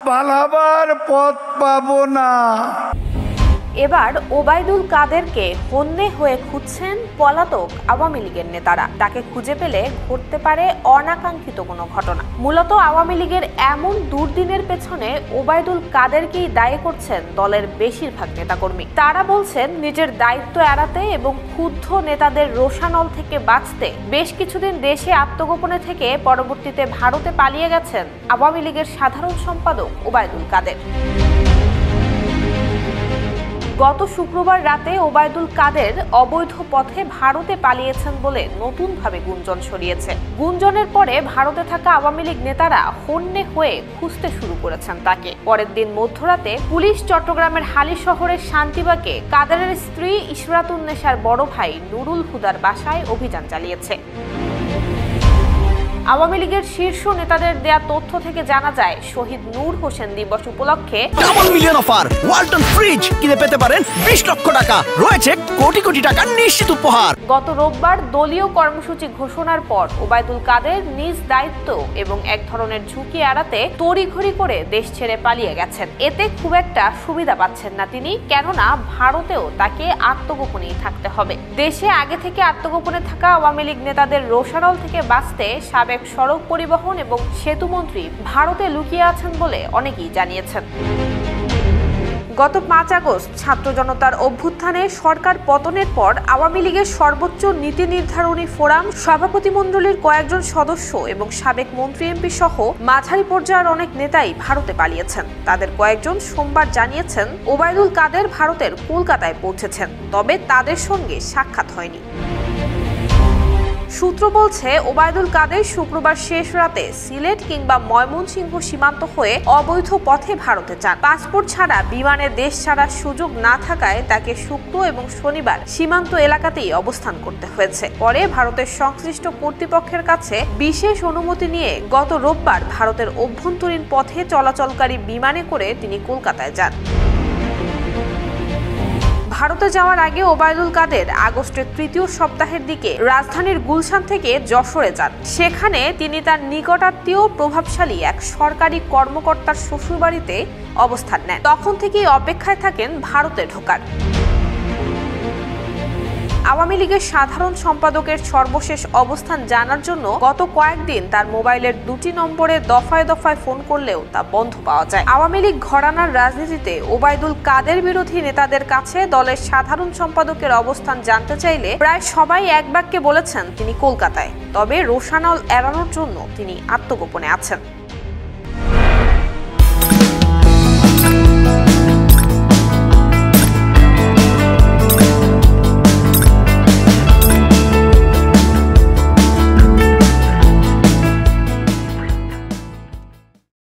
পালাবার পথ পাবো না। এবার ওবায়দুল কাদেরকে হন্যে হয়ে খুঁজছেন পলাতক আওয়ামী লীগের নেতারা। তাকে খুঁজে পেলে ঘটতে পারে অনাকাঙ্ক্ষিত কোনো ঘটনা। মূলত আওয়ামী লীগের এমন দুর্দিনের পেছনে ওবায়দুল কাদেরকেই দায়ী করছেন দলের বেশিরভাগ নেতাকর্মী। তারা বলছেন নিজের দায়িত্ব এড়াতে এবং ক্ষুব্ধ নেতাদের রোষানল থেকে বাঁচতে বেশ কিছুদিন দেশে আত্মগোপনে থেকে পরবর্তীতে ভারতে পালিয়ে গেছেন আওয়ামী লীগের সাধারণ সম্পাদক ওবায়দুল কাদের। গত শুক্রবার রাতে ওবায়দুল কাদের অবৈধ পথে ভারতে পালিয়েছেন বলে নতুনভাবে গুঞ্জন ছড়িয়েছে। গুঞ্জনের পরে ভারতে থাকা আওয়ামী লীগ নেতারা হন্যে হয়ে খুঁজতে শুরু করেছেন তাকে। পরের দিন মধ্যরাতে পুলিশ চট্টগ্রামের হালি শহরের শান্তিবাগে কাদেরের স্ত্রী ইশরাতুন্নেসার বড় ভাই নুরুল হুদার বাসায় অভিযান চালিয়েছে। আওয়ামী লীগের শীর্ষ নেতাদের দেয়া তথ্য থেকে জানা যায়, শহীদ নূর হোসেন দিবস উপলক্ষে double million offer Walton fridge কিনে পেতে পারেন 20 লক্ষ টাকা, রয়েছে কোটি কোটি টাকার নিশ্চিত উপহার। গত রোববার দলীয় কর্মসূচি ঘোষণার পর ওবায়দুল কাদের নিজ দায়িত্ব এবং এক ধরনের ঝুঁকি এড়াতে তড়িঘড়ি করে দেশ ছেড়ে পালিয়ে গেছেন। এতে খুব একটা সুবিধা পাচ্ছেন না তিনি, কেননা ভারতেও তাকে আত্মগোপনেই থাকতে হবে। দেশে আগে থেকে আত্মগোপনে থাকা আওয়ামী লীগ নেতাদের রোষানল থেকে বাঁচতে সাবেক সড়ক পরিবহন এবং সেতু মন্ত্রী ভারতে লুকিয়ে আছেন বলে অনেকেই জানিয়েছেন। গত 5 আগস্ট ছাত্র জনতার অভ্যুত্থানে সরকার পতনের পর আওয়ামী লীগের সর্বোচ্চ নীতি নির্ধারণী ফোরাম সভাপতিমণ্ডলীর কয়েকজন সদস্য এবং সাবেক মন্ত্রী এমপি সহ মাঝারি পর্যায়ের অনেক নেতাই ভারতে পালিয়েছেন। তাদের কয়েকজন সোমবার জানিয়েছেন ওবায়দুল কাদের ভারতের কলকাতায় পৌঁছেছেন, তবে তাদের সঙ্গে সাক্ষাৎ হয়নি। সূত্র বলছে ওবায়দুল কাদের শুক্রবার শেষ রাতে সিলেট কিংবা ময়মনসিংহ সীমান্ত হয়ে অবৈধ পথে ভারতে যান। পাসপোর্ট ছাড়া বিমানে দেশ ছাড়ার সুযোগ না থাকায় তাকে শুক্র এবং শনিবার সীমান্ত এলাকাতেই অবস্থান করতে হয়েছে। পরে ভারতের সংশ্লিষ্ট কর্তৃপক্ষের কাছে বিশেষ অনুমতি নিয়ে গত রোববার ভারতের অভ্যন্তরীণ পথে চলাচলকারী বিমানে করে তিনি কলকাতায় যান। ভারতে যাওয়ার আগে ওবায়দুল কাদের আগস্টের তৃতীয় সপ্তাহের দিকে রাজধানীর গুলশান থেকে যশোরে যান। সেখানে তিনি তার নিকটাত্মীয় প্রভাবশালী এক সরকারি কর্মকর্তার শ্বশুরবাড়িতে অবস্থান নেন। তখন থেকেই অপেক্ষায় থাকেন ভারতে ঢোকার। আওয়ামী লীগের সাধারণ সম্পাদকের সর্বশেষ অবস্থান জানার জন্য গত কয়েকদিন তার মোবাইলের 2টি নম্বরে দফায় দফায় ফোন করলেও তা বন্ধ পাওয়া যায়। আওয়ামী লীগ ঘরানার রাজনীতিতে ওবায়দুল কাদের বিরোধী নেতাদের কাছে দলের সাধারণ সম্পাদকের অবস্থান জানতে চাইলে প্রায় সবাই এক বাক্যে বলেছেন তিনি কলকাতায়, তবে রোষানল এড়ানোর জন্য তিনি আত্মগোপনে আছেন।